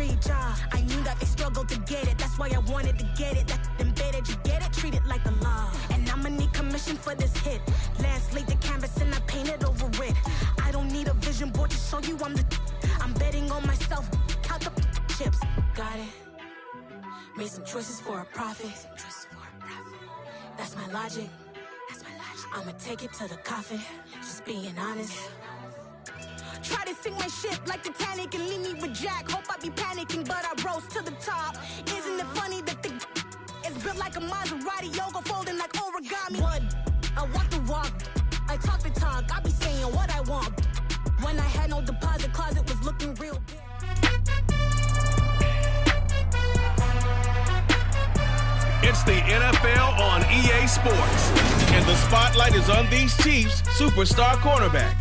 street. I knew that they struggled to get it. That's why I wanted to get it. That embedded, you get it? Treat it like the law. And I'ma need commission for this hit. Last laid the canvas and I painted over it. I don't need a vision board to show you I'm betting on myself. Count the chips. Got it. Made some choices for a profit. That's my logic. I'ma take it to the coffin. Just being honest. Try to sink my ship like Titanic and leave me with Jack. Hope I be panicking, but I rose to the top. Isn't it funny that the is built like a Maserati, yoga folding like origami? What? I walk the walk, I talk the talk. I be saying what I want. When I had no deposit, closet was looking real big. It's the NFL on EA Sports, and the spotlight is on these Chiefs superstar cornerback.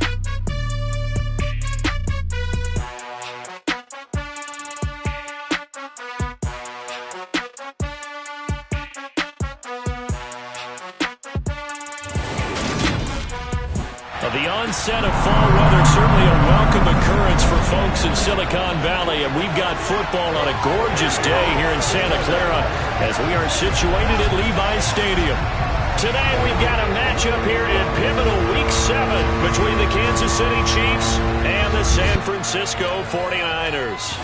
The onset of fall weather, certainly a welcome occurrence for folks in Silicon Valley, and we've got football on a gorgeous day here in Santa Clara as we are situated at Levi's Stadium. Today we've got a matchup here in pivotal Week 7 between the Kansas City Chiefs and the San Francisco 49ers.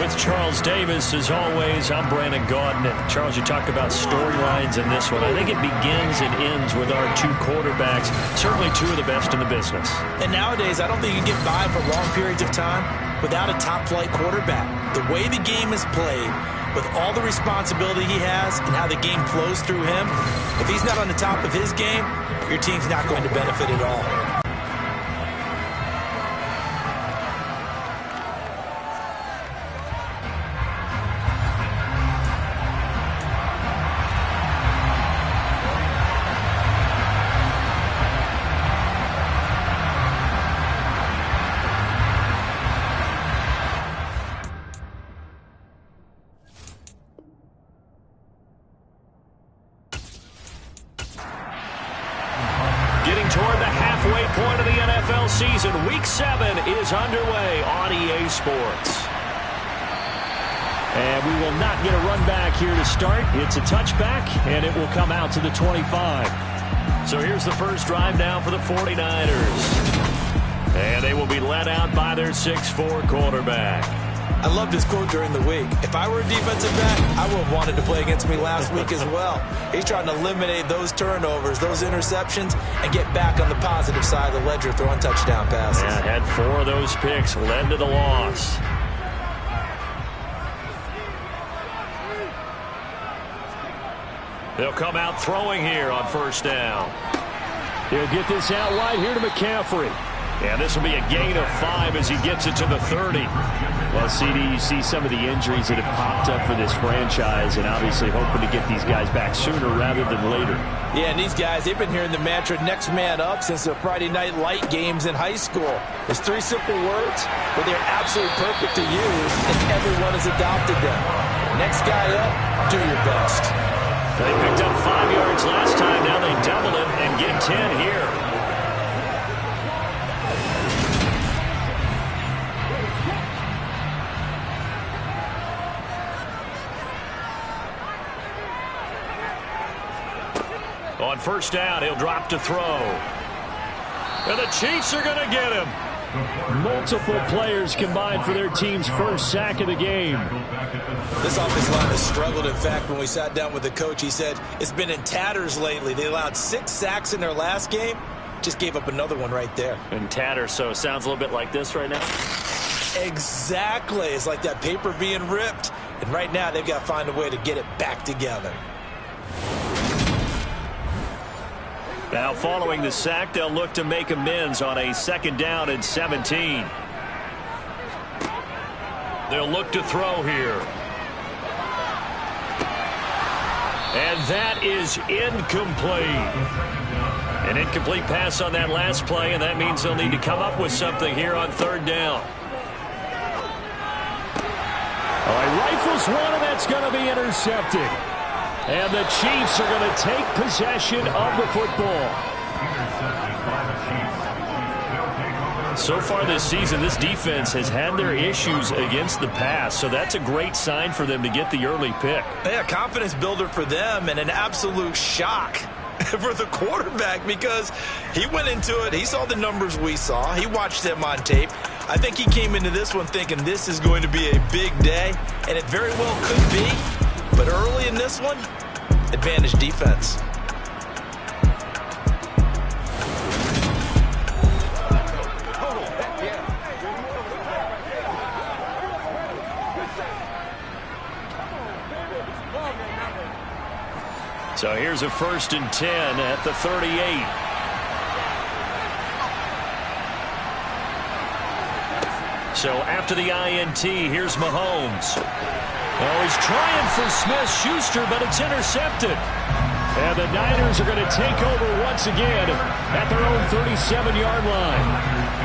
With Charles Davis, as always, I'm Brandon Gaudin. Charles, you talked about storylines in this one. I think it begins and ends with our two quarterbacks, certainly two of the best in the business. And nowadays, I don't think you get by for long periods of time without a top-flight quarterback. The way the game is played, with all the responsibility he has and how the game flows through him, if he's not on the top of his game, your team's not going to benefit at all. Getting toward the halfway point of the NFL season, Week 7 is underway on EA Sports. And we will not get a run back here to start. It's a touchback, and it will come out to the 25. So here's the first drive down for the 49ers. And they will be led out by their 6'4" quarterback. I loved his quote during the week. If I were a defensive back, I would have wanted to play against me last week as well. He's trying to eliminate those turnovers, those interceptions, and get back on the positive side of the ledger throwing touchdown passes. Yeah, had 4 of those picks, led to the loss. They'll come out throwing here on first down. He'll get this out wide here to McCaffrey. And this will be a gain of 5 as he gets it to the 30. Well, CD, you see some of the injuries that have popped up for this franchise, and obviously hoping to get these guys back sooner rather than later. Yeah, and these guys, they've been hearing the mantra next man up since the Friday night light games in high school. There's 3 simple words, but they're absolutely perfect to use, and everyone has adopted them. Next guy up, do your best. They picked up 5 yards last time. Now they double it and get 10 here. On first down, he'll drop to throw. And the Chiefs are going to get him. Multiple players combined for their team's first sack of the game. This offensive line has struggled. In fact, when we sat down with the coach, he said it's been in tatters lately. They allowed 6 sacks in their last game. Just gave up another one right there. In tatters, so it sounds a little bit like this right now. Exactly. It's like that paper being ripped. And right now, they've got to find a way to get it back together. Now, following the sack, they'll look to make amends on a 2nd down and 17. They'll look to throw here. And that is incomplete. An incomplete pass on that last play, and that means they'll need to come up with something here on 3rd down. All right, rifles one, and that's going to be intercepted. And the Chiefs are going to take possession of the football. So far this season, this defense has had their issues against the pass, so that's a great sign for them to get the early pick. Yeah, confidence builder for them and an absolute shock for the quarterback because he went into it. He saw the numbers we saw. He watched them on tape. I think he came into this one thinking this is going to be a big day, and it very well could be. But early in this one, advantage defense. So here's a 1st and 10 at the 38. So after the INT, here's Mahomes. Oh, he's trying for Smith-Schuster, but it's intercepted. And the Niners are going to take over once again at their own 37-yard line.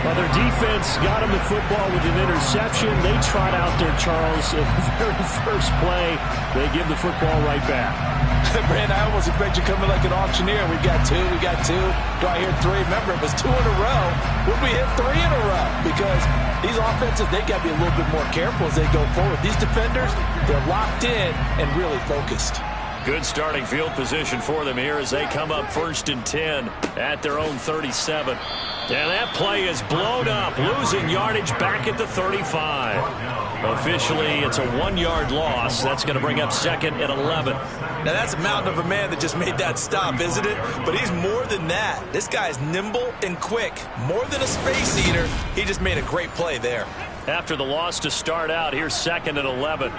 Well, their defense got them the football with an interception. They trot out there, Charles, at the very first play. They give the football right back. Brand, I almost expect you to come in like an auctioneer. We got two. Do I hear three? Remember, it was 2 in a row. Would we hit 3 in a row? Because these offenses, they got to be a little bit more careful as they go forward. These defenders, they're locked in and really focused. Good starting field position for them here as they come up 1st and 10 at their own 37. And that play is blown up, losing yardage back at the 35. Officially, it's a 1-yard loss. That's going to bring up 2nd and 11. Now, that's a mountain of a man that just made that stop, isn't it? But he's more than that. This guy's nimble and quick. More than a space eater, he just made a great play there. After the loss to start out, here's 2nd and 11.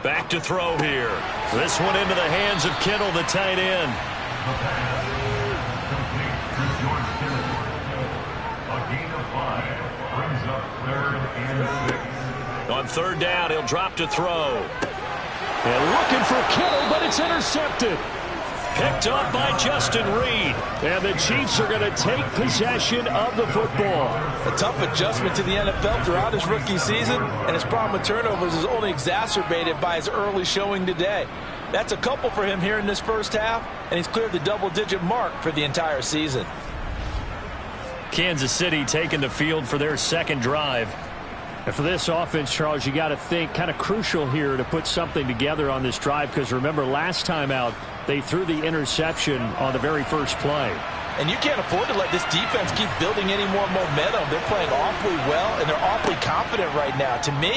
Back to throw here. This one into the hands of Kittle, the tight end. On 3rd down, he'll drop to throw. And looking for Kittle, but it's intercepted. Picked up by Justin Reed. And the Chiefs are going to take possession of the football. A tough adjustment to the NFL throughout his rookie season, and his problem with turnovers is only exacerbated by his early showing today. That's a couple for him here in this first half, and he's cleared the double-digit mark for the entire season. Kansas City taking the field for their 2nd drive. And for this offense, Charles, you got to think kind of crucial here to put something together on this drive because remember last time out they threw the interception on the very first play. And you can't afford to let this defense keep building any more momentum. They're playing awfully well, and they're awfully confident right now. To me,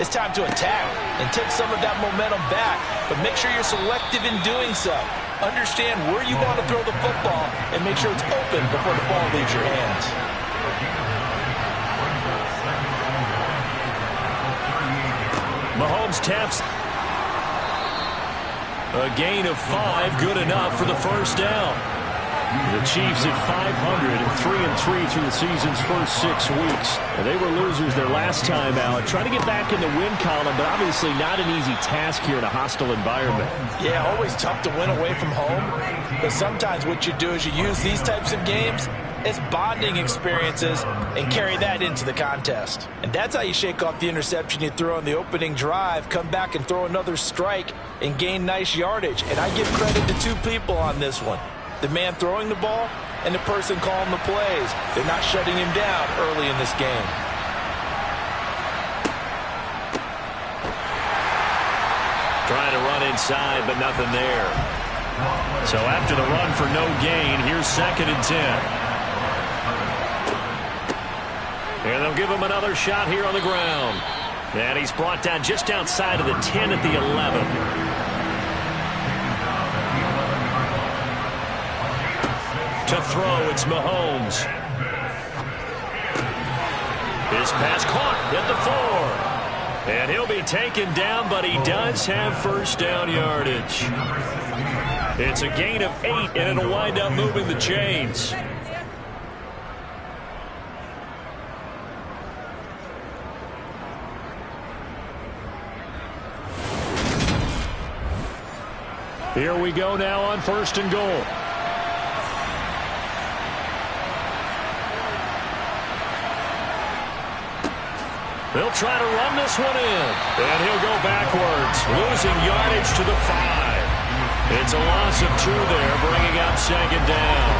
it's time to attack and take some of that momentum back, but make sure you're selective in doing so. Understand where you want to throw the football and make sure it's open before the ball leaves your hands. Mahomes taps. A gain of 5, good enough for the 1st down. The Chiefs at 500, 3-3 through the season's first 6 weeks. They were losers their last time out. Trying to get back in the win column, but obviously not an easy task here in a hostile environment. Yeah, always tough to win away from home. But sometimes what you do is you use these types of games as bonding experiences and carry that into the contest. And that's how you shake off the interception you throw on the opening drive, come back and throw another strike and gain nice yardage. And I give credit to 2 people on this one. The man throwing the ball and the person calling the plays. They're not shutting him down early in this game. Trying to run inside, but nothing there. So after the run for no gain, here's 2nd and 10. And they'll give him another shot here on the ground. And he's brought down just outside of the 10 at the 11. To throw, it's Mahomes. His pass caught at the 4. And he'll be taken down, but he does have 1st down yardage. It's a gain of 8, and it'll wind up moving the chains. Here we go now on 1st and goal. They'll try to run this one in. And he'll go backwards, losing yardage to the 5. It's a loss of 2 there, bringing up 2nd down.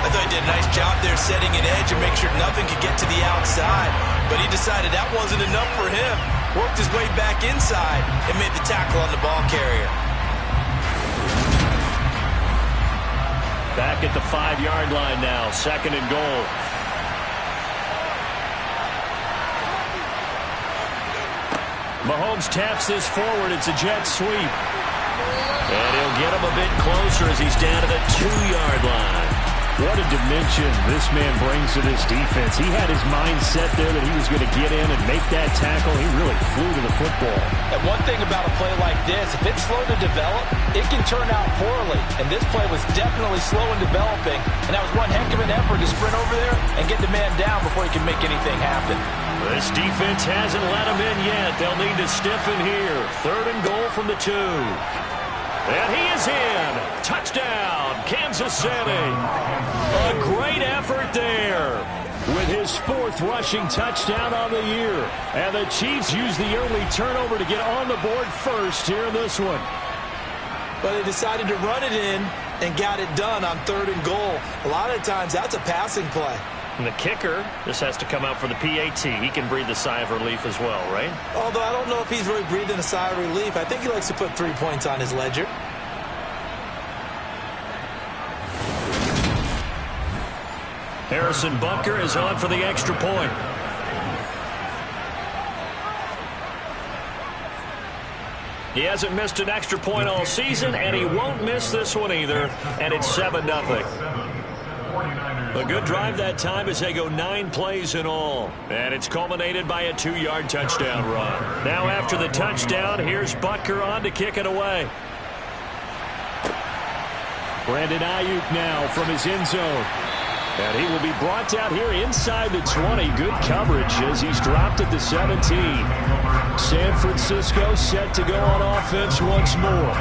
I thought he did a nice job there setting an edge and make sure nothing could get to the outside. But he decided that wasn't enough for him. Worked his way back inside and made the tackle on the ball carrier. Back at the 5-yard line now, 2nd and goal. Mahomes taps this forward. It's a jet sweep. And he'll get him a bit closer as he's down to the 2-yard line. What a dimension this man brings to this defense. He had his mind set there that he was going to get in and make that tackle. He really flew to the football. And one thing about a play like this, if it's slow to develop, it can turn out poorly. And this play was definitely slow in developing. And that was one heck of an effort to sprint over there and get the man down before he can make anything happen. This defense hasn't let him in yet. They'll need to stiffen here. 3rd and goal from the 2. And he is in. Touchdown, Kansas City. A great effort there with his 4th rushing touchdown on the year. And the Chiefs use the early turnover to get on the board first here in this one. But they decided to run it in and got it done on 3rd and goal. A lot of times that's a passing play. And the kicker just has to come out for the PAT. He can breathe a sigh of relief as well, right? Although I don't know if he's really breathing a sigh of relief. I think he likes to put 3 points on his ledger. Harrison Butker is on for the extra point. He hasn't missed an extra point all season, and he won't miss this one either. And it's 7-0. A good drive that time as they go 9 plays in all. And it's culminated by a 2-yard touchdown run. Now after the touchdown, here's Butker on to kick it away. Brandon Ayuk now from his end zone. And he will be brought out here inside the 20. Good coverage as he's dropped at the 17. San Francisco set to go on offense once more.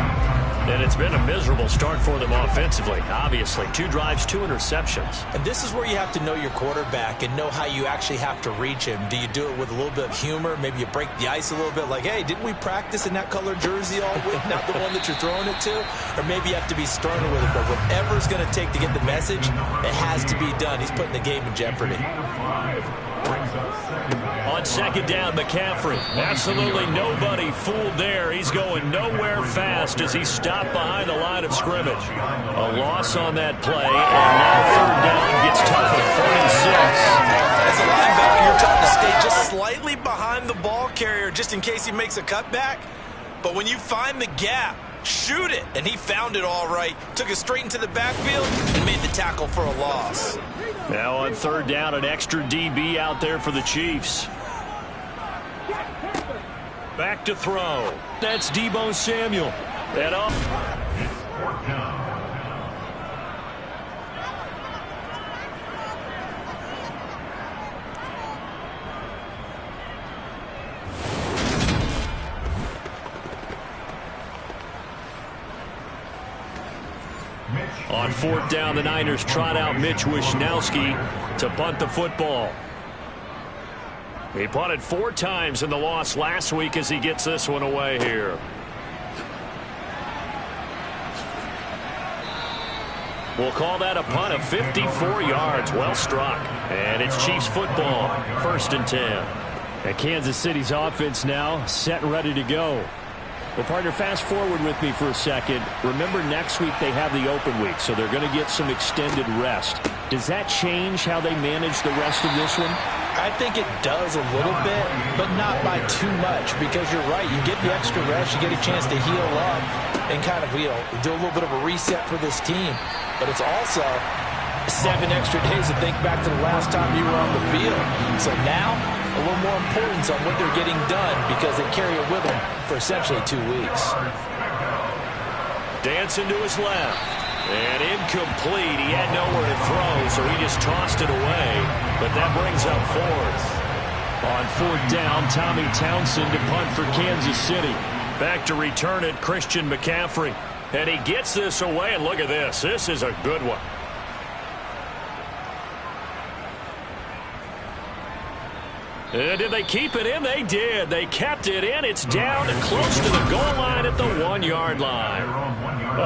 And it's been a miserable start for them offensively. Obviously, 2 drives, 2 interceptions. And this is where you have to know your quarterback and know how you actually have to reach him. Do you do it with a little bit of humor? Maybe you break the ice a little bit like, hey, didn't we practice in that color jersey all week? Not the one that you're throwing it to? Or maybe you have to be sterner with it. But whatever it's going to take to get the message, it has to be done. He's putting the game in jeopardy. On 2nd down, McCaffrey. Absolutely nobody fooled there. He's going nowhere fast as he's stopped behind the line of scrimmage. A loss on that play, and now 3rd down gets tougher. 3rd and 6. As a linebacker, you're trying to stay just slightly behind the ball carrier just in case he makes a cutback. But when you find the gap, shoot it. And he found it all right. Took it straight into the backfield and made the tackle for a loss. Now on 3rd down, an extra DB out there for the Chiefs. Back to throw. That's Deebo Samuel. And up. On 4th down, the Niners trot out Mitch Wishnowsky to punt the football. He punted 4 times in the loss last week as he gets this one away here. We'll call that a punt of 54 yards. Well struck. And it's Chiefs football. 1st and 10. And Kansas City's offense now set and ready to go. Well, partner, fast forward with me for a second. Remember, next week they have the open week, so they're going to get some extended rest. Does that change how they manage the rest of this one? I think it does a little bit, but not by too much, because you're right. You get the extra rest, you get a chance to heal up and kind of, do a little bit of a reset for this team. But it's also 7 extra days to think back to the last time you were on the field. So now, a little more importance on what they're getting done because they carry it with them for essentially 2 weeks. Dancing to his left. And incomplete. He had nowhere to throw, so he just tossed it away. But that brings up 4th. On 4th down, Tommy Townsend to punt for Kansas City. Back to return it, Christian McCaffrey. And he gets this away, and look at this. This is a good one. Did they keep it in? They did. They kept it in. It's down and close to the goal line at the 1-yard line.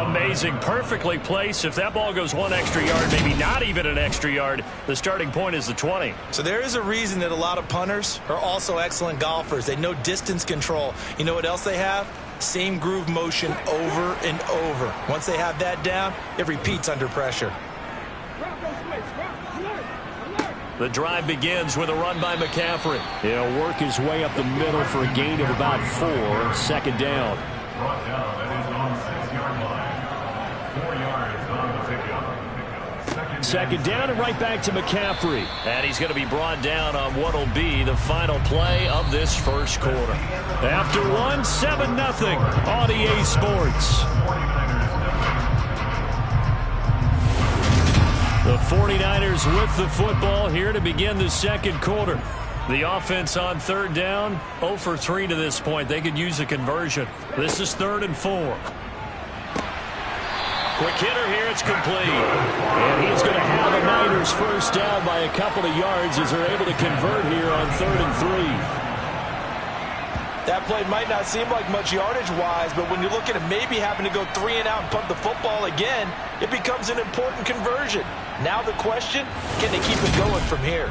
Amazing. Perfectly placed. If that ball goes 1 extra yard, maybe not even an extra yard, the starting point is the 20. So there is a reason that a lot of punters are also excellent golfers. They know distance control. You know what else they have? Same groove motion over and over. Once they have that down, it repeats under pressure. The drive begins with a run by McCaffrey. He'll work his way up the middle for a gain of about 4. 2nd down. Second down and right back to McCaffrey. And he's going to be brought down on what will be the final play of this first quarter. After 1, 7-0 on EA Sports. The 49ers with the football here to begin the second quarter. The offense on 3rd down, 0 for 3 to this point. They could use a conversion. This is 3rd and 4. Quick hitter here, it's complete. And he's going to have the Niners first down by a couple of yards as they're able to convert here on 3rd and 3. That play might not seem like much yardage-wise, but when you look at it maybe having to go 3 and out and punt the football again, it becomes an important conversion. Now the question, can they keep it going from here?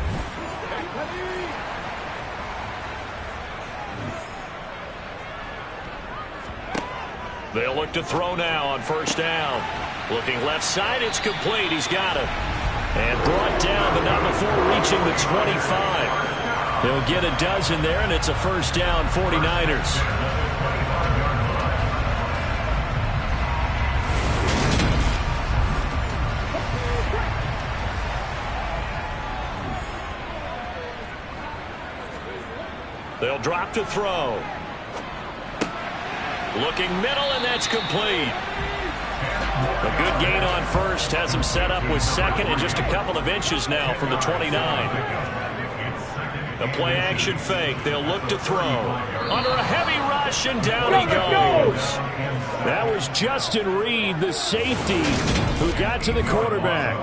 They'll look to throw now on 1st down. Looking left side, it's complete. He's got it. And brought down, but not before reaching the 25. He'll get a dozen there, and it's a 1st down, 49ers. They'll drop to throw. Looking middle, and that's complete. A good gain on 1st has him set up with 2nd and just a couple of inches now from the 29. The play action fake. They'll look to throw. Under a heavy rush, and down he goes. That was Justin Reed, the safety, who got to the quarterback.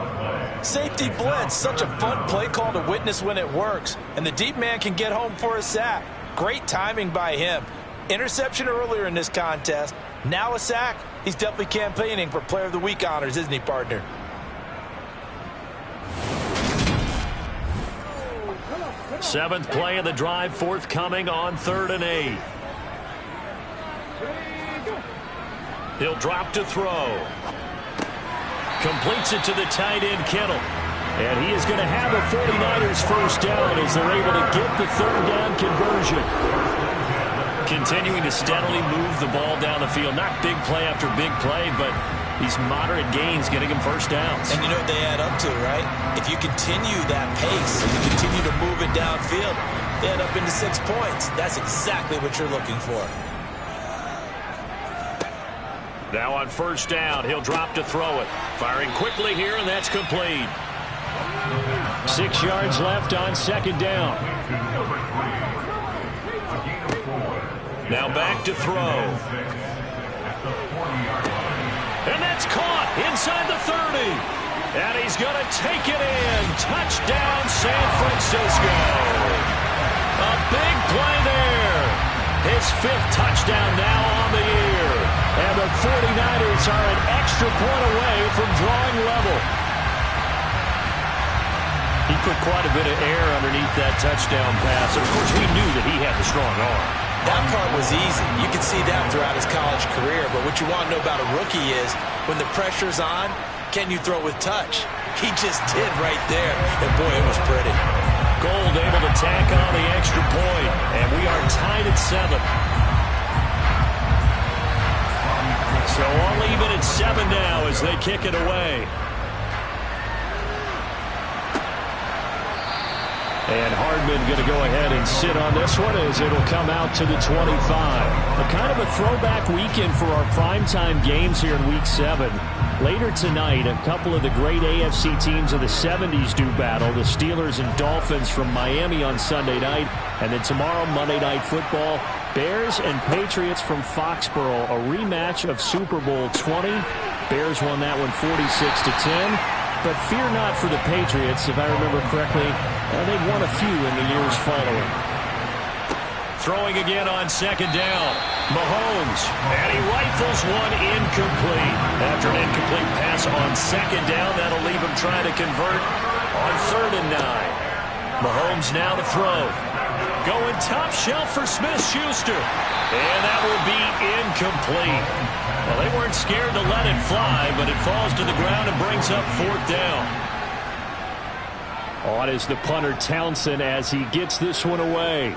Safety blitz, such a fun play call to witness when it works. And the deep man can get home for a sack. Great timing by him. Interception earlier in this contest. Now a sack. He's definitely campaigning for Player of the Week honors, isn't he, partner? Seventh play of the drive, forthcoming on 3rd and 8. He'll drop to throw. Completes it to the tight end, Kittle. And he is going to have a 49ers first down as they're able to get the 3rd down conversion. Continuing to steadily move the ball down the field. Not big play after big play, but these moderate gains getting him first downs. And you know what they add up to, right? If you continue that pace and you continue to move it downfield, they add up into 6 points. That's exactly what you're looking for. Now on 1st down, he'll drop to throw it. Firing quickly here, and that's complete. 6 yards left on 2nd down. Now back to throw. And that's caught inside the 30. And he's going to take it in. Touchdown, San Francisco. A big play there. His 5th touchdown now on the year. And the 49ers are an extra point away from drawing level. He put quite a bit of air underneath that touchdown pass. Of course, we knew that he had the strong arm. That part was easy. You can see that throughout his college career. But what you want to know about a rookie is when the pressure's on, can you throw with touch? He just did right there. And, boy, it was pretty. Gold able to tack on the extra point. And we are tied at 7. So all even at 7 now as they kick it away. And Hardman going to go ahead and sit on this one as it'll come out to the 25. A kind of a throwback weekend for our primetime games here in Week 7. Later tonight, a couple of the great AFC teams of the 70s do battle. The Steelers and Dolphins from Miami on Sunday night. And then tomorrow, Monday Night Football, Bears and Patriots from Foxborough. A rematch of Super Bowl 20. Bears won that one 46-10. But fear not for the Patriots. If I remember correctly, they've won a few in the years following. Throwing again on second down. Mahomes, and he rifles one incomplete. After an incomplete pass on second down, that'll leave him trying to convert on 3rd and 9. Mahomes now to throw. Going top shelf for Smith-Schuster. And that will be incomplete. Well, they weren't scared to let it fly, but it falls to the ground and brings up 4th down. On is the punter Townsend as he gets this one away.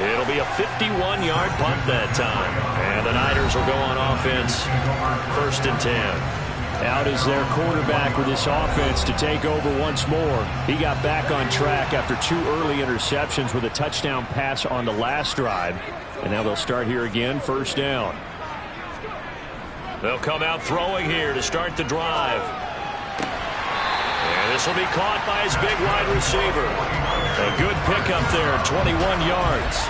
It'll be a 51-yard punt that time. And the Niners will go on offense 1st and 10. Out is their quarterback with this offense to take over once more. He got back on track after 2 early interceptions with a touchdown pass on the last drive. And now they'll start here again, 1st down. They'll come out throwing here to start the drive. And this will be caught by his big wide receiver. A good pickup there, 21 yards.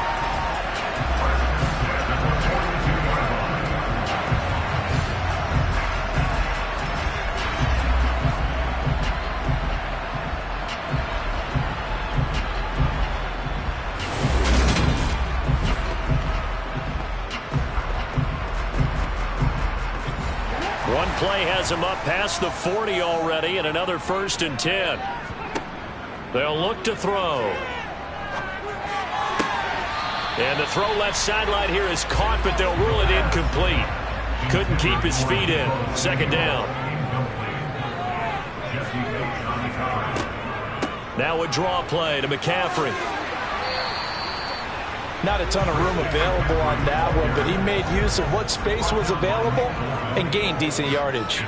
One play has him up past the 40 already, and another 1st and 10. They'll look to throw. And the throw left sideline here is caught, but they'll rule it incomplete. Couldn't keep his feet in. 2nd down. Now a draw play to McCaffrey. Not a ton of room available on that one, but he made use of what space was available and gained decent yardage.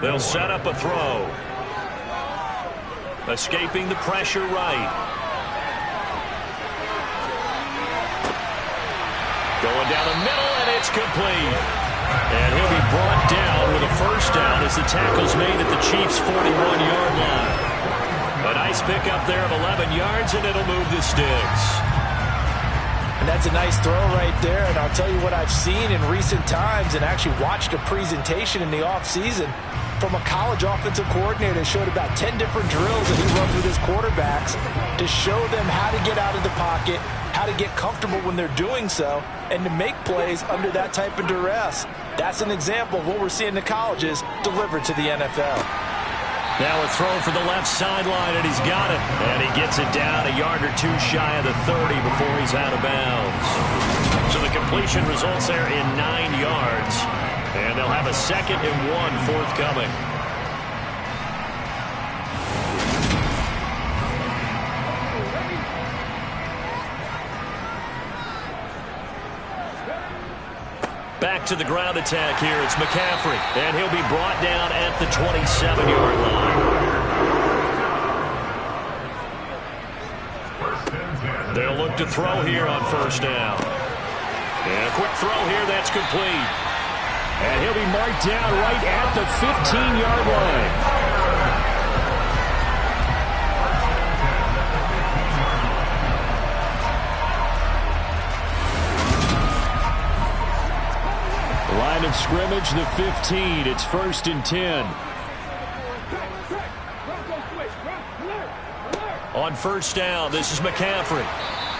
They'll set up a throw. Escaping the pressure right. Going down the middle, and it's complete. And he'll be brought down with a 1st down as the tackle's made at the Chiefs' 41-yard line. A nice pickup there of 11 yards, and it'll move the sticks. And that's a nice throw right there, and I'll tell you what I've seen in recent times and actually watched a presentation in the offseason from a college offensive coordinator that showed about 10 different drills that he runs with his quarterbacks to show them how to get out of the pocket, how to get comfortable when they're doing so, and to make plays under that type of duress. That's an example of what we're seeing in the colleges delivered to the NFL. Now a throw for the left sideline, and he's got it. And he gets it down a yard or 2 shy of the 30 before he's out of bounds. So the completion results there in 9 yards. And they'll have a 2nd and 1 forthcoming. Back to the ground attack here. It's McCaffrey. And he'll be brought down at the 27-yard line. They'll look to throw here on 1st down. And a quick throw here. That's complete. And he'll be marked down right at the 15-yard line. Line of scrimmage, the 15. It's 1st and 10. On 1st down, this is McCaffrey.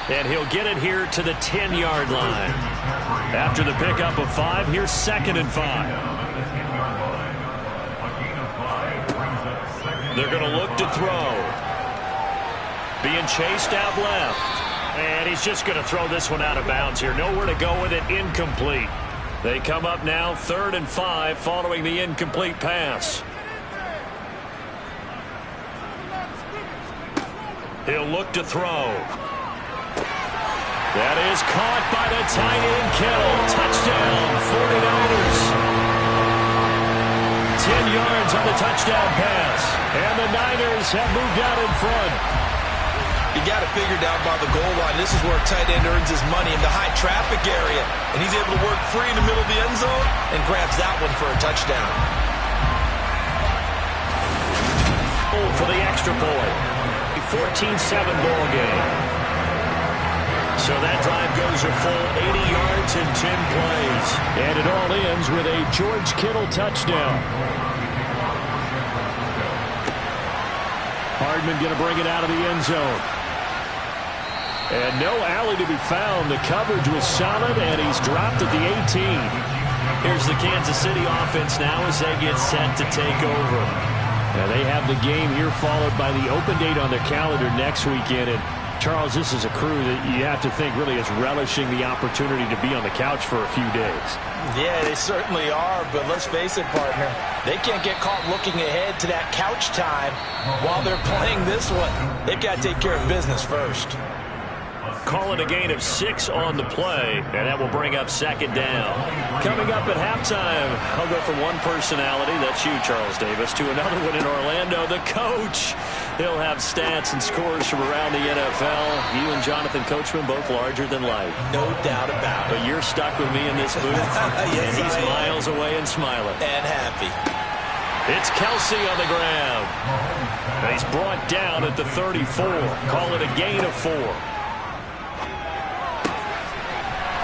And he'll get it here to the 10-yard line. After the pickup of 5, here's 2nd and 5. They're going to look to throw. Being chased out left. And he's just going to throw this one out of bounds here. Nowhere to go with it. Incomplete. They come up now 3rd and 5 following the incomplete pass. He'll look to throw. That is caught by the tight end Kittle. Touchdown, 49ers. 10 yards on the touchdown pass. And the Niners have moved out in front. You got it figured out by the goal line. This is where a tight end earns his money in the high traffic area. And he's able to work free in the middle of the end zone and grabs that one for a touchdown. For the extra point. A 14-7 ball game. So that drive goes a full 80 yards in 10 plays. And it all ends with a George Kittle touchdown. Hardman going to bring it out of the end zone. And no alley to be found. The coverage was solid, and he's dropped at the 18. Here's the Kansas City offense now as they get set to take over. Now they have the game here followed by the open date on their calendar next weekend. And Charles, this is a crew that you have to think really is relishing the opportunity to be on the couch for a few days. Yeah, they certainly are, but let's face it, partner. They can't get caught looking ahead to that couch time while they're playing this one. They've got to take care of business first. Call it a gain of 6 on the play, and that will bring up second down. Coming up at halftime, I'll go from one personality, that's you, Charles Davis, to another one in Orlando, the coach. He'll have stats and scores from around the NFL. You and Jonathan Coachman both larger than life. No doubt about it. But you're stuck with me in this booth, yes, and he's miles away and smiling. And happy. It's Kelsey on the ground. And he's brought down at the 34. Call it a gain of 4.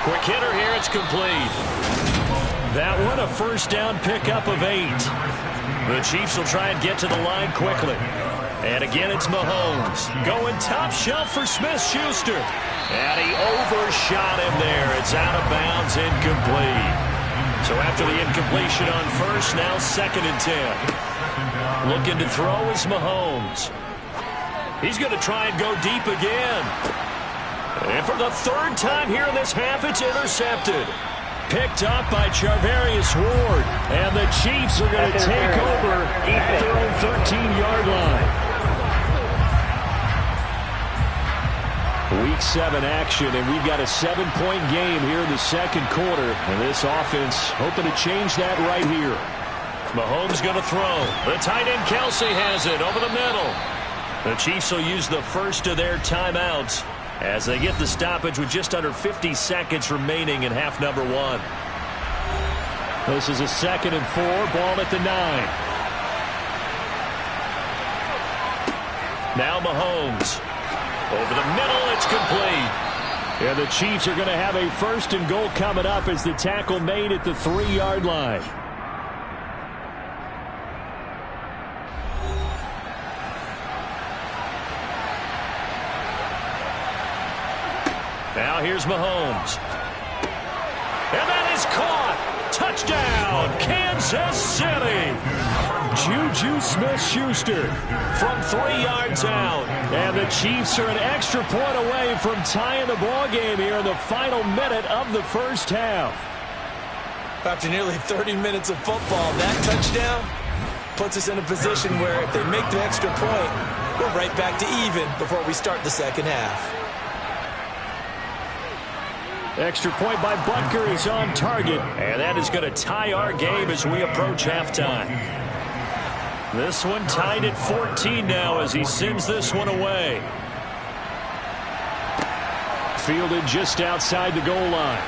Quick hitter here, it's complete. That one a first down pickup of 8. The Chiefs will try and get to the line quickly. And again, it's Mahomes. Going top shelf for Smith-Schuster. And he overshot him there. It's out of bounds, incomplete. So after the incompletion on first, now 2nd and 10. Looking to throw is Mahomes. He's going to try and go deep again. And for the 3rd time here in this half, it's intercepted. Picked up by Charvarius Ward. And the Chiefs are going to take over at their own 13-yard line. Week 7 action, and we've got a 7-point game here in the second quarter. And this offense hoping to change that right here. Mahomes going to throw. The tight end Kelsey has it over the middle. The Chiefs will use the first of their timeouts as they get the stoppage with just under 50 seconds remaining in half number 1. This is a 2nd and 4, ball at the 9. Now Mahomes. Over the middle, it's complete. And the Chiefs are going to have a 1st and goal coming up as the tackle made at the 3-yard line. Now here's Mahomes. And that is caught. Touchdown, Kansas City. Juju Smith-Schuster from 3 yards out. And the Chiefs are an extra point away from tying the ball game here in the final minute of the first half. After nearly 30 minutes of football, that touchdown puts us in a position where if they make the extra point, we're right back to even before we start the second half. Extra point by Butker is on target, and that is going to tie our game as we approach halftime. This one tied at 14 now as he sends this one away. Fielded just outside the goal line.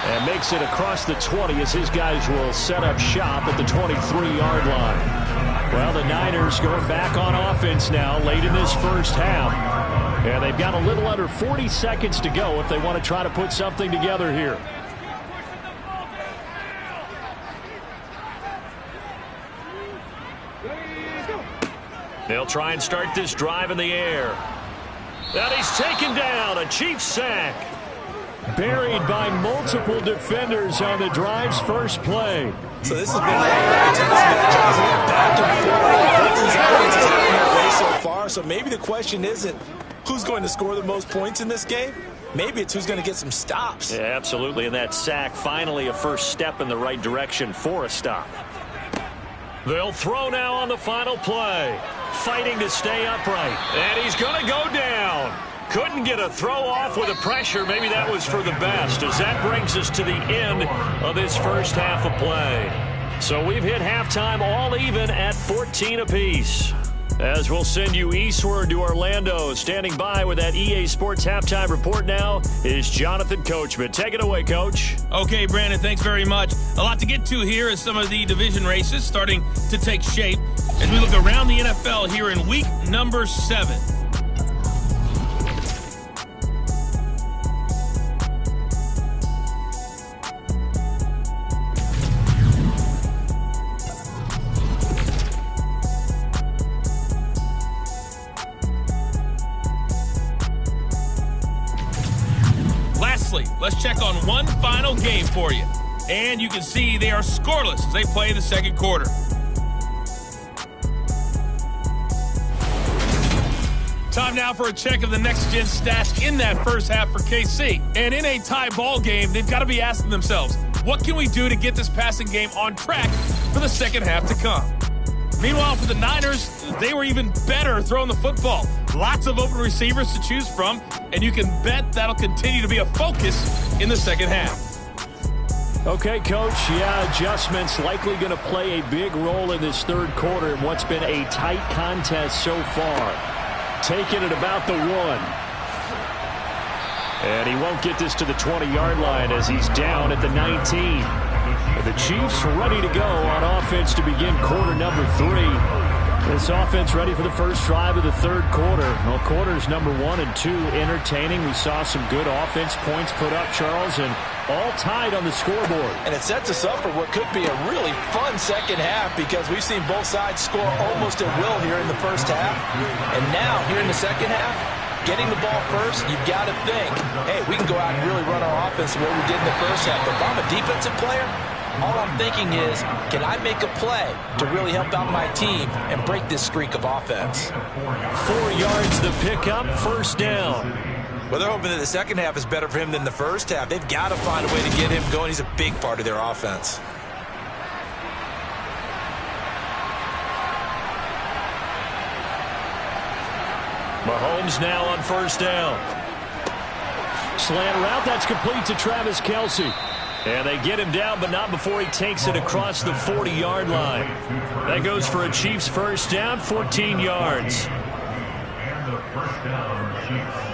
And makes it across the 20 as his guys will set up shop at the 23-yard line. Well, the Niners going back on offense now late in this first half. And they've got a little under 40 seconds to go if they want to try to put something together here. They'll try and start this drive in the air. And he's taken down, a Chiefs sack. Buried by multiple defenders on the drive's first play. So this has been back and forth. These offenses have been away so far. So maybe the question isn't who's going to score the most points in this game. Maybe it's who's going to get some stops. Yeah, absolutely. And that sack, finally a first step in the right direction for a stop. They'll throw now on the final play. Fighting to stay upright. And he's going to go down. Couldn't get a throw off with the pressure. Maybe that was for the best, as that brings us to the end of this first half of play. So we've hit halftime all even at 14 apiece. As we'll send you eastward to Orlando. Standing by with that EA Sports halftime report now is Jonathan Coachman. Take it away, Coach. Okay, Brandon, thanks very much. A lot to get to here as some of the division races starting to take shape as we look around the NFL here in week number 7. let's check on one final game for you. And you can see they are scoreless as they play the second quarter. Time now for a check of the next-gen stats in that first half for KC. And in a tie ball game, they've got to be asking themselves, what can we do to get this passing game on track for the second half to come? Meanwhile, for the Niners, they were even better throwing the football. Lots of open receivers to choose from, and you can bet that'll continue to be a focus in the second half. Okay, Coach, adjustments likely going to play a big role in this third quarter in what's been a tight contest so far. Taking it about the 1. And he won't get this to the 20-yard line as he's down at the 19. The Chiefs ready to go on offense to begin quarter number 3. This offense ready for the first drive of the third quarter. Well, quarters number 1 and 2 entertaining. We saw some good offense points put up, Charles, and all tied on the scoreboard. And it sets us up for what could be a really fun second half because we've seen both sides score almost at will here in the first half. And now, here in the second half, getting the ball first, you've got to think, hey, we can go out and really run our offense the way we did in the first half. But if I'm a defensive player, all I'm thinking is, can I make a play to really help out my team and break this streak of offense? 4 yards the pickup, first down. Well, they're hoping that the second half is better for him than the first half. They've got to find a way to get him going. He's a big part of their offense. Mahomes now on first down. Slant route, that's complete to Travis Kelce. And they get him down, but not before he takes it across the 40-yard line. That goes for a Chiefs first down, 14 yards. And the first down, Chiefs.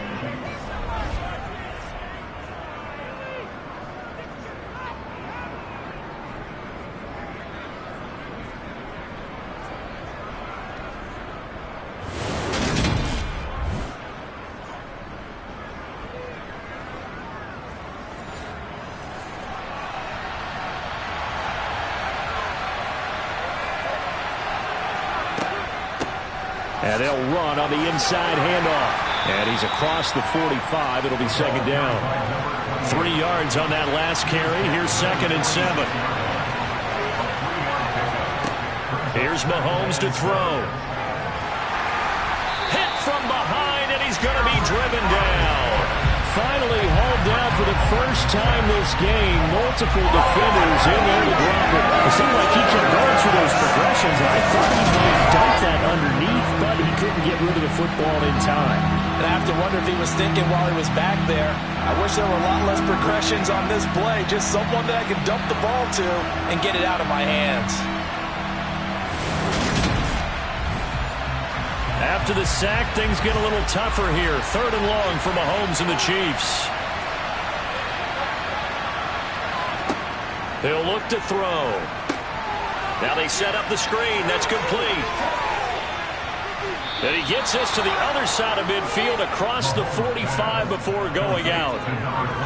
And they'll run on the inside handoff. And he's across the 45. It'll be second down. 3 yards on that last carry. Here's 2nd and 7. Here's Mahomes to throw. Hit from behind, and he's going to be driven down. Finally hauled down for the first time this game. Multiple defenders in there to drop it. It seemed like he kept going through those progressions, and I thought he might have dumped that underneath, but he couldn't get rid of the football in time. And I have to wonder if he was thinking while he was back there, I wish there were a lot less progressions on this play. Just someone that I can dump the ball to and get it out of my hands. After the sack, things get a little tougher here. 3rd and long for Mahomes and the Chiefs. They'll look to throw. Now they set up the screen. That's complete. And he gets this to the other side of midfield across the 45 before going out.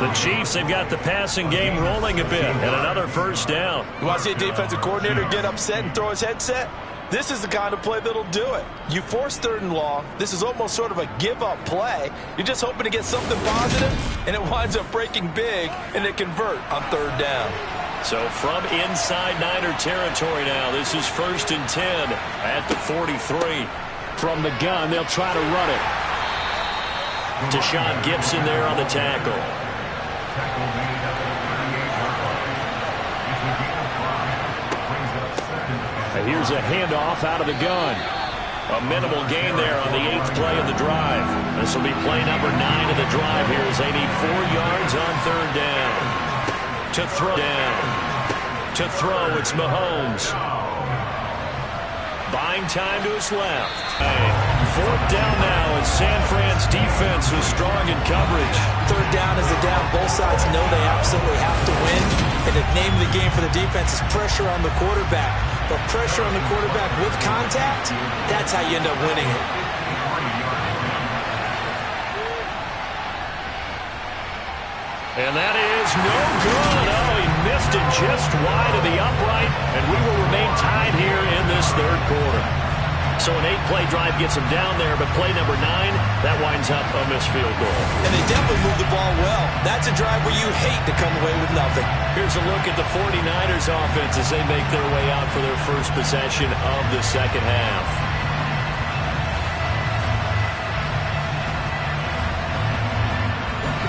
The Chiefs have got the passing game rolling a bit, and another first down. You want to see a defensive coordinator get upset and throw his headset? This is the kind of play that'll do it. You force 3rd and long. This is almost sort of a give-up play. You're just hoping to get something positive, and it winds up breaking big, and they convert on 3rd down. So from inside Niner territory now, this is 1st and 10 at the 43. From the gun, they'll try to run it. Deshaun Gibson there on the tackle. Here's a handoff out of the gun. A minimal gain there on the 8th play of the drive. This will be play number 9 of the drive here as they need 4 yards on 3rd down. To throw, it's Mahomes. Buying time to his left. 4th down now as San Fran's defense was strong in coverage. 3rd down is the down. Both sides know they absolutely have to win. And the name of the game for the defense is pressure on the quarterback. But pressure on the quarterback with contact, that's how you end up winning it. And that is no good. Oh, he missed it just wide of the upright. And we will remain tied here in this 3rd quarter. So an 8-play drive gets them down there, but play number 9, that winds up a missed field goal. And they definitely moved the ball well. That's a drive where you hate to come away with nothing. Here's a look at the 49ers offense as they make their way out for their first possession of the second half.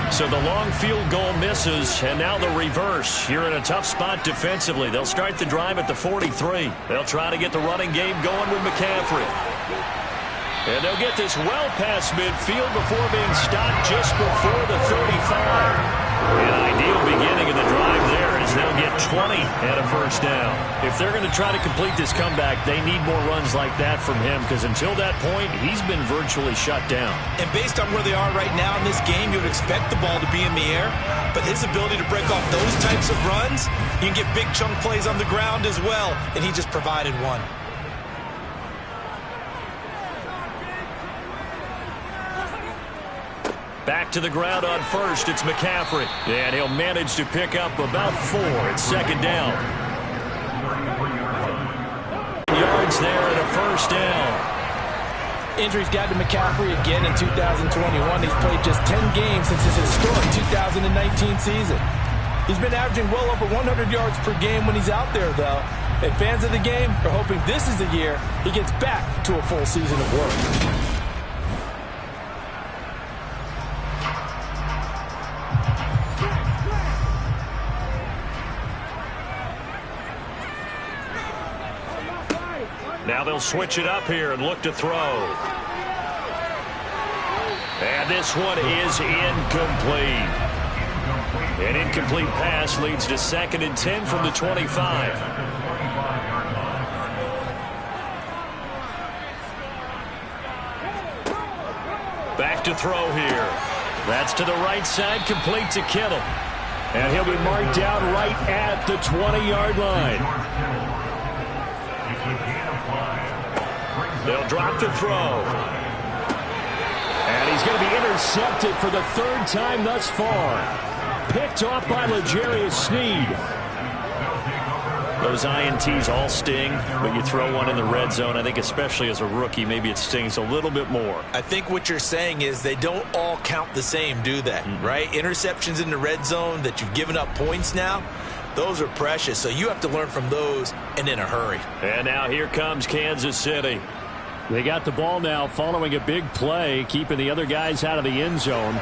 So the long field goal misses, and now the reverse. You're in a tough spot defensively. They'll start the drive at the 43. They'll try to get the running game going with McCaffrey. And they'll get this well past midfield before being stopped just before the 35. An ideal beginning of the drive there as they'll get 20 and a first down. If they're going to try to complete this comeback, they need more runs like that from him, because until that point, he's been virtually shut down. And based on where they are right now in this game, you would expect the ball to be in the air, but his ability to break off those types of runs, you can get big chunk plays on the ground as well, and he just provided one. Back to the ground on first, it's McCaffrey. And he'll manage to pick up about 4. It's second down. Yards there and a first down. Injuries got to McCaffrey again in 2021. He's played just 10 games since his historic 2019 season. He's been averaging well over 100 yards per game when he's out there, though. And fans of the game are hoping this is the year he gets back to a full season of work. Now they'll switch it up here and look to throw. And this one is incomplete. An incomplete pass leads to 2nd and 10 from the 25. Back to throw here. That's to the right side, complete to Kittle. And he'll be marked down right at the 20-yard line. They'll drop the throw. And he's going to be intercepted for the 3rd time thus far. Picked off by L'Jarius Sneed. Those INTs all sting, but you throw one in the red zone, I think especially as a rookie, maybe it stings a little bit more. I think what you're saying is they don't all count the same, do they? Right? Interceptions in the red zone that you've given up points now, those are precious. So you have to learn from those and in a hurry. And now here comes Kansas City. They got the ball now following a big play, keeping the other guys out of the end zone.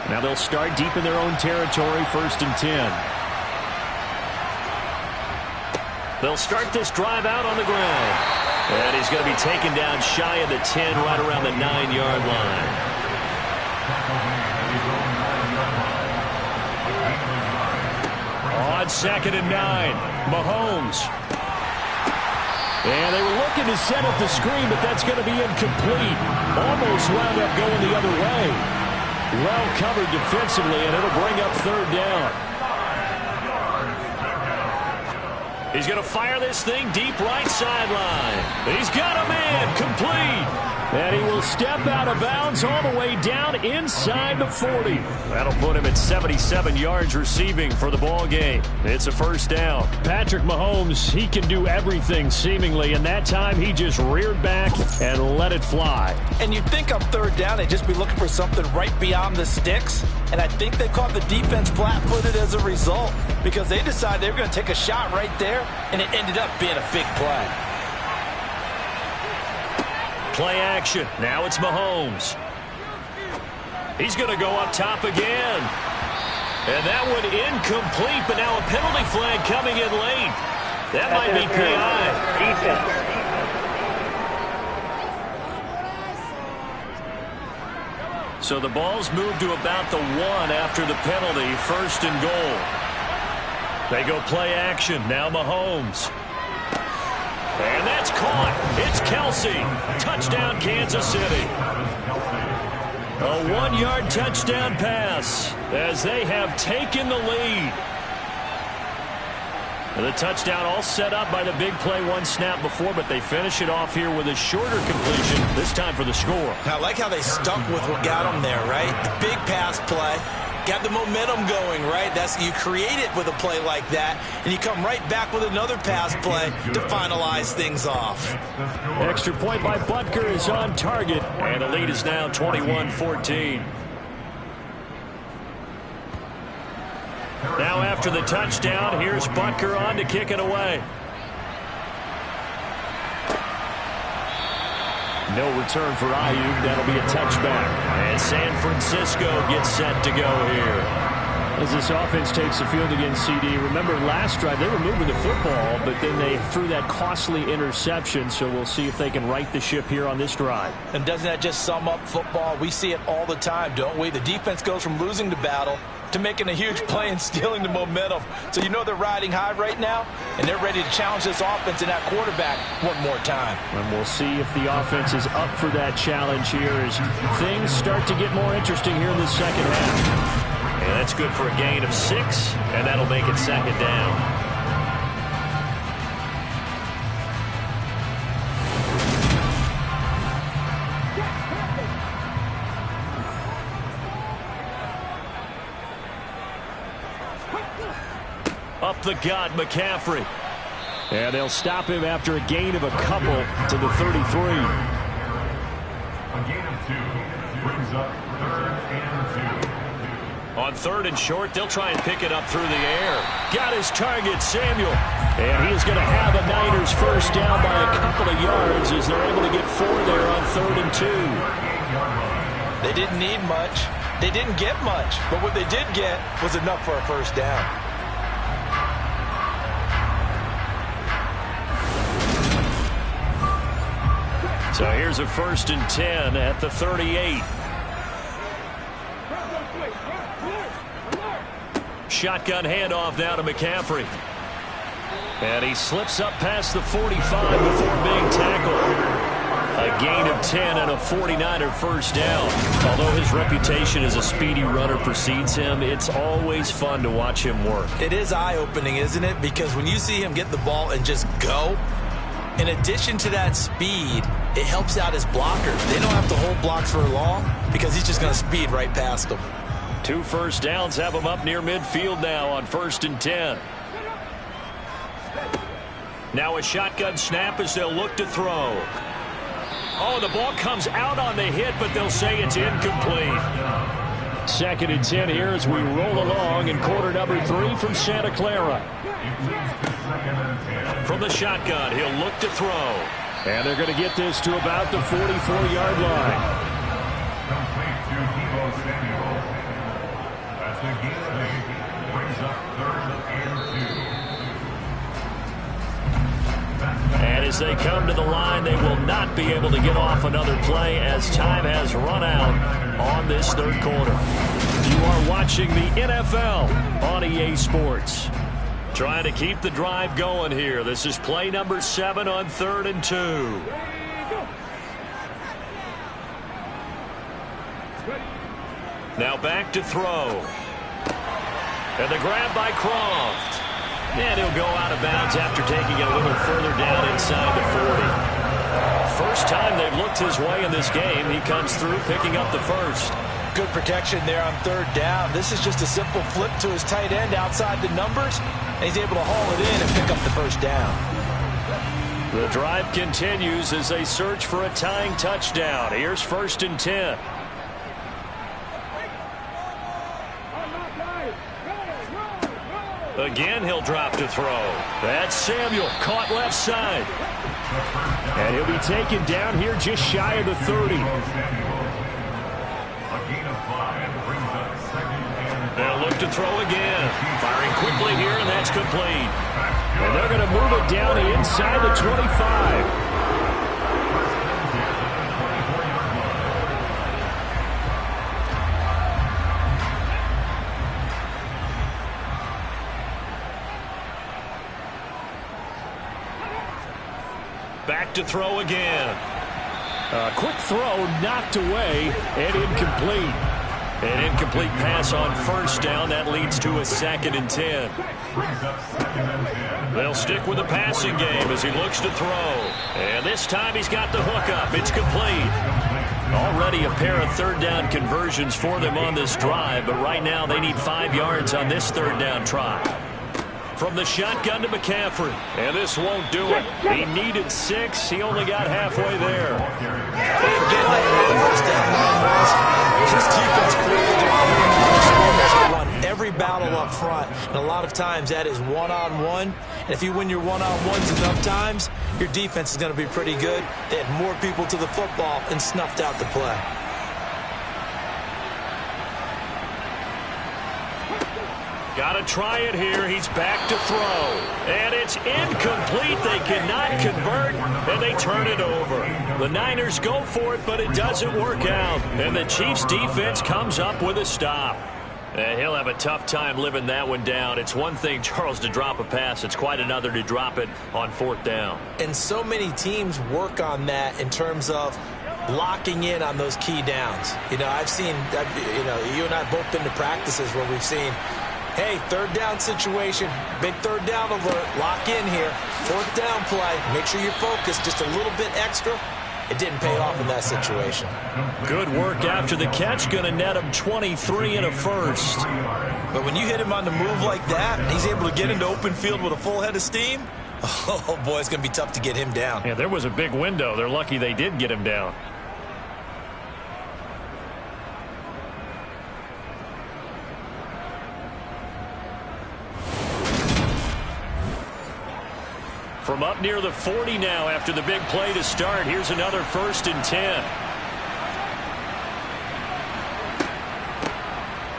Now they'll start deep in their own territory, 1st and 10. They'll start this drive out on the ground. And he's going to be taken down shy of the 10, right around the 9-yard line. On 2nd and 9, Mahomes. And they were looking to set up the screen, but that's going to be incomplete. Almost wound up going the other way. Well covered defensively, and it'll bring up 3rd down. He's going to fire this thing deep right sideline. He's got a man, complete. And he will step out of bounds all the way down inside the 40. That'll put him at 77 yards receiving for the ball game. It's a 1st down. Patrick Mahomes, he can do everything seemingly, and that time he just reared back and let it fly. And you'd think on 3rd down they'd just be looking for something right beyond the sticks. And I think they caught the defense flat-footed as a result, because they decided they were going to take a shot right there, and it ended up being a big play. Play action. Now it's Mahomes. He's going to go up top again. And that one incomplete, but now a penalty flag coming in late. That might be PI. So the ball's moved to about the 1 after the penalty, 1st and goal. They go play action. Now Mahomes. And that's caught. It's Kelsey. Touchdown, Kansas City. A 1-yard touchdown pass as they have taken the lead. And the touchdown all set up by the big play, 1 snap before, but they finish it off here with a shorter completion, this time for the score. I like how they stuck with what got them there, right? The big pass play. Got the momentum going, right? You create it with a play like that, and you come right back with another pass play to finalize things off. Extra point by Butker is on target, and the lead is now 21-14. Now after the touchdown, here's Butker on to kick it away. No return for Ayuk. That'll be a touchback. And San Francisco gets set to go here. As this offense takes the field against CD, remember last drive they were moving the football, but then they threw that costly interception, so we'll see if they can right the ship here on this drive. And doesn't that just sum up football? We see it all the time, don't we? The defense goes from losing the battle to making a huge play and stealing the momentum. So you know they're riding high right now, and they're ready to challenge this offense and that quarterback one more time. And we'll see if the offense is up for that challenge here as things start to get more interesting here in the second half. And that's good for a gain of 6, and that'll make it second down. Up the gut, McCaffrey. And they'll stop him after a gain of a couple to the 33. A gain of 2 brings up 3rd and 2. On 3rd and short, they'll try and pick it up through the air. Got his target, Samuel. And he is going to have a Niners first down by a couple of yards as they're able to get 4 there on 3rd and 2. They didn't need much. They didn't get much. But what they did get was enough for a first down. So here's a 1st and 10 at the 38. Shotgun handoff now to McCaffrey. And he slips up past the 45 before being tackled. A gain of 10 and a 49er first down. Although his reputation as a speedy runner precedes him, it's always fun to watch him work. It is eye-opening, isn't it? Because when you see him get the ball and just go, in addition to that speed, it helps out his blockers. They don't have to hold blocks for long because he's just going to speed right past them. 2 first downs have him up near midfield now on 1st and 10. Now a shotgun snap as they'll look to throw. Oh, the ball comes out on the hit, but they'll say it's incomplete. 2nd and 10 here as we roll along in quarter number 3 from Santa Clara. From the shotgun, he'll look to throw. And they're going to get this to about the 44-yard line. Complete to Deebo Samuel. That's a gain of 8. Brings up 3rd and 2. And as they come to the line, they will not be able to get off another play as time has run out on this 3rd quarter. You are watching the NFL on EA Sports. Trying to keep the drive going here. This is play number 7 on 3rd and 2. Now back to throw. And the grab by Croft. And he'll go out of bounds after taking it a little further down inside the 40. First time they've looked his way in this game. He comes through picking up the first. Good protection there on 3rd down. This is just a simple flip to his tight end outside the numbers, and he's able to haul it in and pick up the first down. The drive continues as they search for a tying touchdown. Here's 1st and 10. Again, he'll drop to throw. That's Samuel, caught left side. And he'll be taken down here just shy of the 30. They'll look to throw again. Firing quickly here, and that's complete. And they're going to move it down to inside the 25. Back to throw again. A quick throw knocked away and incomplete. An incomplete pass on 1st down. That leads to a 2nd and 10. They'll stick with the passing game as he looks to throw. And this time he's got the hook up. It's complete. Already a pair of third down conversions for them on this drive, but right now they need 5 yards on this third down try. From the shotgun to McCaffrey, and this won't do it. He needed 6. He only got halfway there. Forget how the first down line was. This defense created to run every battle up front, and a lot of times that is one-on-one. And if you win your one-on-ones enough times, your defense is going to be pretty good. They had more people to the football and snuffed out the play. Got to try it here. He's back to throw. And it's incomplete. They cannot convert, and they turn it over. The Niners go for it, but it doesn't work out. And the Chiefs' defense comes up with a stop. He'll have a tough time living that one down. It's one thing, Charles, to drop a pass. It's quite another to drop it on 4th down. And so many teams work on that in terms of locking in on those key downs. You know, I've seen, you and I have both been to practices where we've seen, hey, third down situation, big third down alert, lock in here, 4th down play, make sure you're focused just a little bit extra. It didn't pay off in that situation. Good work after the catch, going to net him 23 and a first. But when you hit him on the move like that, and he's able to get into open field with a full head of steam, oh boy, it's going to be tough to get him down. Yeah, there was a big window. They're lucky they did get him down. From up near the 40 now after the big play to start. Here's another 1st and 10.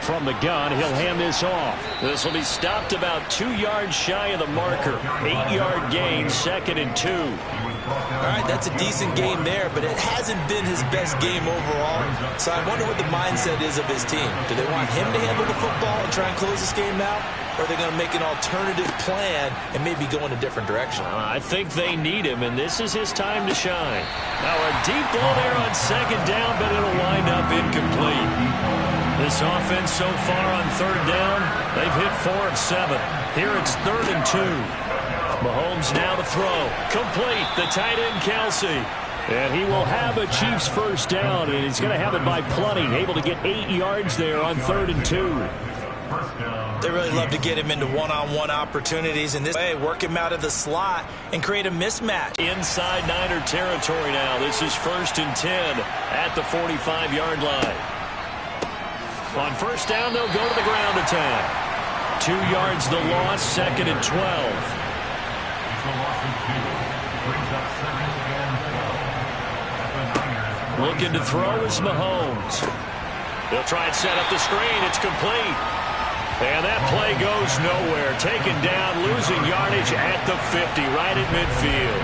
From the gun, he'll hand this off. This will be stopped about 2 yards shy of the marker. 8-yard gain, 2nd and 2. All right, that's a decent game there, but it hasn't been his best game overall. So I wonder what the mindset is of his team. Do they want him to handle the football and try and close this game out? Or are they going to make an alternative plan and maybe go in a different direction? I think they need him, and this is his time to shine. Now a deep ball there on 2nd down, but it'll wind up incomplete. This offense so far on 3rd down, they've hit 4 of 7. Here it's 3rd and 2. Mahomes now to throw. Complete. The tight end, Kelsey. And he will have a Chiefs 1st down, and he's going to have it by plenty. Able to get 8 yards there on 3rd and 2. They really love to get him into one-on-one opportunities, and this way work him out of the slot and create a mismatch. Inside Niner territory now. This is 1st and 10 at the 45-yard line. On 1st down, they'll go to the ground attack. 2 yards the loss, 2nd and 12. Looking to throw is Mahomes. They'll try and set up the screen. It's complete. And that play goes nowhere. Taken down, losing yardage at the 50, right at midfield.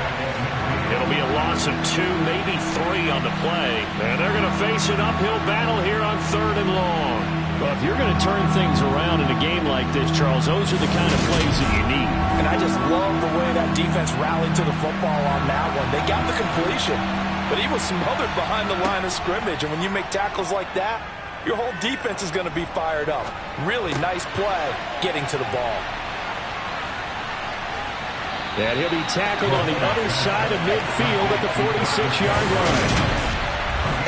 It'll be a loss of 2, maybe 3 on the play. And they're going to face an uphill battle here on 3rd and long. Well, if you're going to turn things around in a game like this, Charles, those are the kind of plays that you need. And I just love the way that defense rallied to the football on that one. They got the completion, but he was smothered behind the line of scrimmage. And when you make tackles like that, your whole defense is going to be fired up. Really nice play getting to the ball. And he'll be tackled on the other side of midfield at the 46-yard line.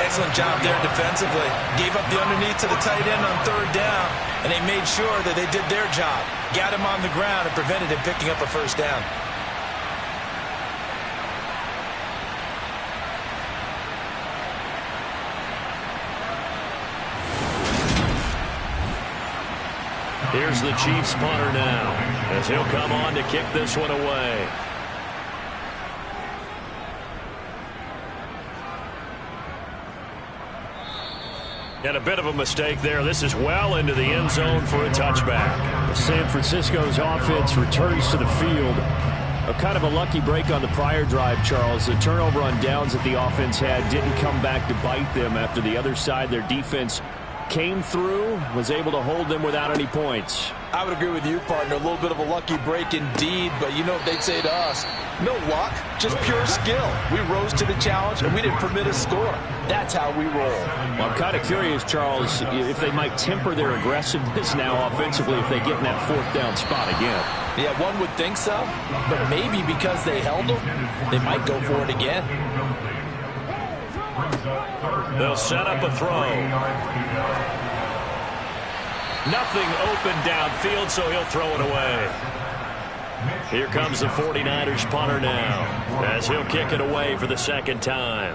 Excellent job there defensively. Gave up the underneath to the tight end on 3rd down, and they made sure that they did their job. Got him on the ground and prevented him picking up a 1st down. Here's the Chiefs punter now, as he'll come on to kick this one away. And a bit of a mistake there. This is well into the end zone for a touchback. San Francisco's offense returns to the field. A kind of a lucky break on the prior drive, Charles. The turnover on downs that the offense had didn't come back to bite them after the other side. Their defense came through, was able to hold them without any points. I would agree with you, partner. A little bit of a lucky break indeed, but you know what they'd say to us? No luck, just pure skill. We rose to the challenge, and we didn't permit a score. That's how we roll. Well, I'm kind of curious, Charles, if they might temper their aggressiveness now offensively if they get in that 4th down spot again. Yeah, one would think so, but maybe because they held them, they might go for it again. They'll set up a throw. Nothing open downfield, so he'll throw it away. Here comes the 49ers punter now, as he'll kick it away for the second time.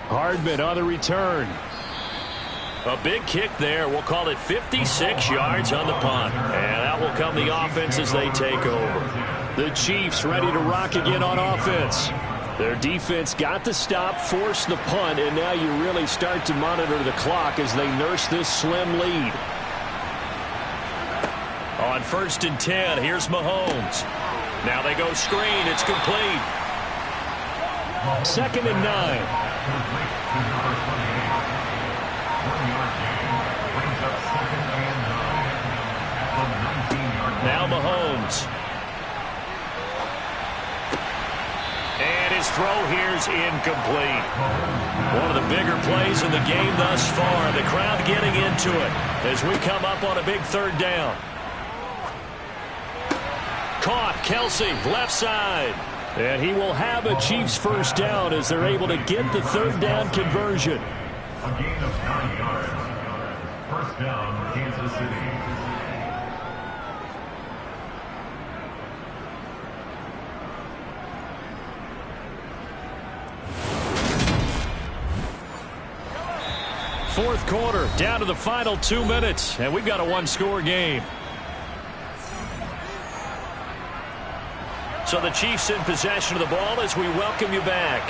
Hardman on the return. A big kick there. We'll call it 56 yards on the punt. And that will come the offense as they take over. The Chiefs ready to rock again on offense. Their defense got the stop, forced the punt, and now you really start to monitor the clock as they nurse this slim lead. On 1st and 10, here's Mahomes. Now they go screen. It's complete. 2nd and 9. Now Mahomes. And his throw here's incomplete. One of the bigger plays in the game thus far. The crowd getting into it as we come up on a big 3rd down. Caught. Kelsey, left side. And he will have a Chiefs first down as they're able to get the 3rd down conversion. A gain of 9 yards. First down, Kansas City. Fourth quarter, down to the final 2 minutes, and we've got a one-score game. So the Chiefs in possession of the ball as we welcome you back.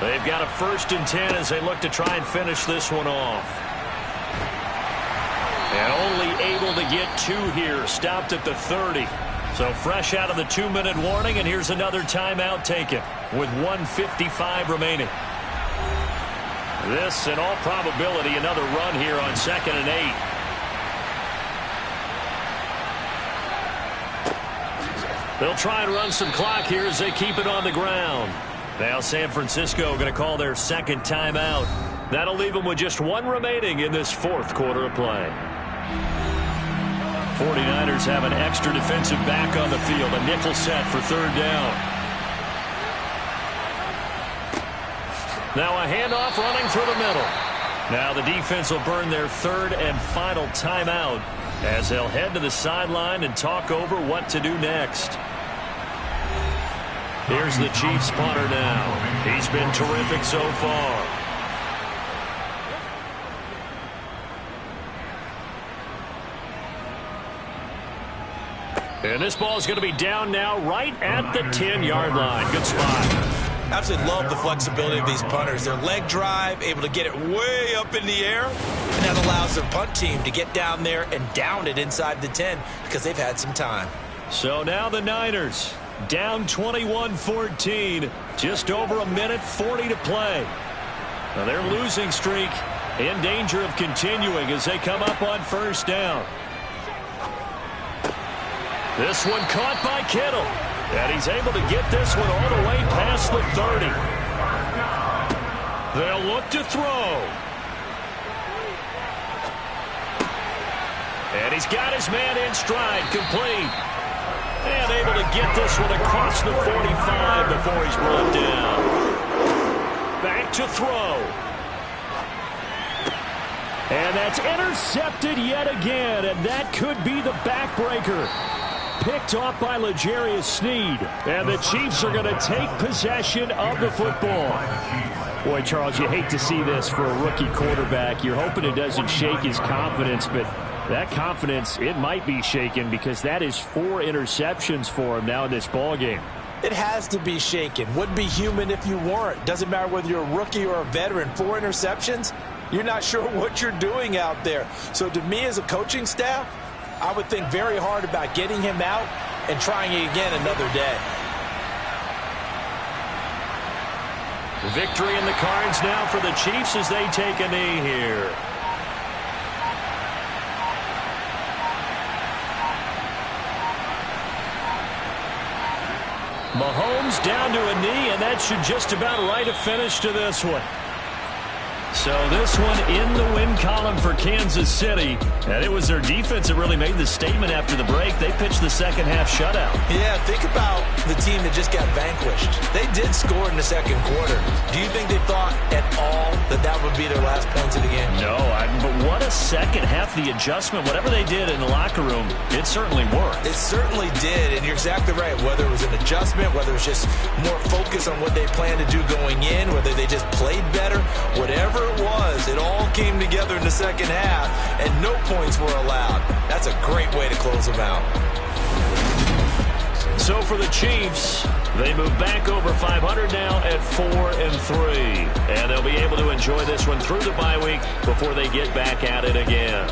They've got a 1st and 10 as they look to try and finish this one off. And only able to get 2 here, stopped at the 30. So fresh out of the 2-minute warning, and here's another timeout taken with 1:55 remaining. This, in all probability, another run here on 2nd and 8. They'll try and run some clock here as they keep it on the ground. Now San Francisco going to call their 2nd timeout. That'll leave them with just 1 remaining in this 4th quarter of play. 49ers have an extra defensive back on the field. A nickel set for 3rd down. Now a handoff running through the middle. Now the defense will burn their 3rd and final timeout as they'll head to the sideline and talk over what to do next. Here's the Chiefs punter now. He's been terrific so far. And this ball is going to be down now right at the 10-yard line. Good spot. Absolutely love the flexibility of these punters. Their leg drive, able to get it way up in the air, and that allows their punt team to get down there and down it inside the 10 because they've had some time. So now the Niners down 21-14, just over 1:40 to play. Now their losing streak in danger of continuing as they come up on 1st down. This one caught by Kittle. And he's able to get this one all the way past the 30. They'll look to throw. And he's got his man in stride, complete. And able to get this one across the 45 before he's brought down. Back to throw. And that's intercepted yet again, and that could be the backbreaker. Picked off by L'Jarius Sneed. And the Chiefs are going to take possession of the football. Boy, Charles, you hate to see this for a rookie quarterback. You're hoping it doesn't shake his confidence, but that confidence, it might be shaken because that is 4 interceptions for him now in this ballgame. It has to be shaken. Wouldn't be human if you weren't. Doesn't matter whether you're a rookie or a veteran. 4 interceptions, you're not sure what you're doing out there. So to me as a coaching staff, I would think very hard about getting him out and trying it again another day. Victory in the cards now for the Chiefs as they take a knee here. Mahomes down to a knee, and that should just about write a finish to this one. So this one in the win column for Kansas City. And it was their defense that really made the statement after the break. They pitched the second half shutout. Yeah, think about the team that just got vanquished. They did score in the second quarter. Do you think they thought at all that that would be their last points of the game? No, but what a second half. The adjustment, whatever they did in the locker room, it certainly worked. It certainly did, and you're exactly right. Whether it was an adjustment, whether it was just more focus on what they planned to do going in, whether they just played better, whatever it was, it all came together in the second half, and no points were allowed. That's a great way to close them out. So for the Chiefs, they move back over 500 now at 4-3. And they'll be able to enjoy this one through the bye week before they get back at it again.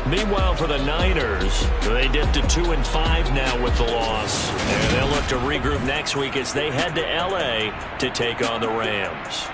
Meanwhile, for the Niners, they dipped to 2-5 now with the loss. And they'll look to regroup next week as they head to L.A. to take on the Rams.